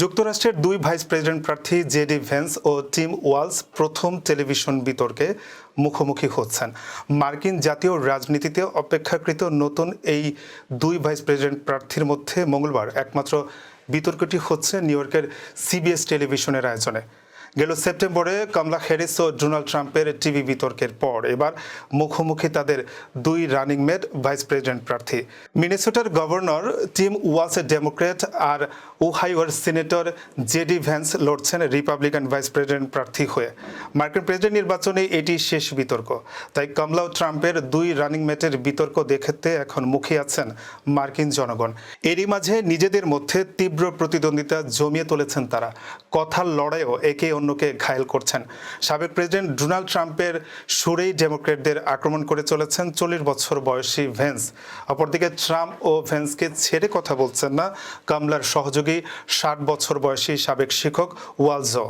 যুক্তরাষ্ট্রের দুই vice president প্রার্থী জেডি ভেন্স ও টিম ওয়ালস প্রথম টেলিভিশন বিতর্কে মুখোমুখি হচ্ছেন। মার্কিন জাতীয় রাজনীতিতে অপেক্ষাকৃত নতুন এই দুই ভাইস প্রেসিডেন্ট প্রার্থীর মধ্যে মঙ্গলবার একমাত্র বিতর্কটি হচ্ছে নিউ ইয়র্কের সিবিএস টেলিভিশনের আয়োজনে। গেল সেপ্টেম্বরে কমলা হ্যারিস ও ডোনাল্ড ট্রাম্পের টিভি বিতর্কের পর এবার মুখোমুখি তাদের দুই রানিং মেট ভাইস প্রেসিডেন্ট প্রার্থী। মিনেসোটার গভর্নর টিম ওয়ালস ডেমোক্র্যাট আর ওহাইওর সিনেটর জেডি ভ্যান্স লড়ছেন রিপাবলিকান ভাইস প্রেসিডেন্ট প্রার্থী হয়ে। মার্কিন প্রেসিডেন্ট নির্বাচনে এটি শেষ বিতর্ক, তাই কমলা ও ট্রাম্পের দুই রানিং মেটের বিতর্ক দেখতে এখন মুখে আছেন মার্কিন জনগণ। এরই মাঝে নিজেদের মধ্যে তীব্র প্রতিদ্বন্দ্বিতা জমিয়ে তুলেছেন তারা। কথার লড়াইও একে অন্যকে ঘায়েল করছেন। সাবেক প্রেসিডেন্ট ডোনাল্ড ট্রাম্পের সুরেই ডেমোক্র্যাটদের আক্রমণ করে চলেছেন 40 বছর বয়সী ভেন্স। অপরদিকে ট্রাম্প ও ভেন্সকে ছেড়ে কথা বলছেন না কমলার সহযোগী 60 বছর বয়সী সাবেক শিক্ষক ওয়ালজও।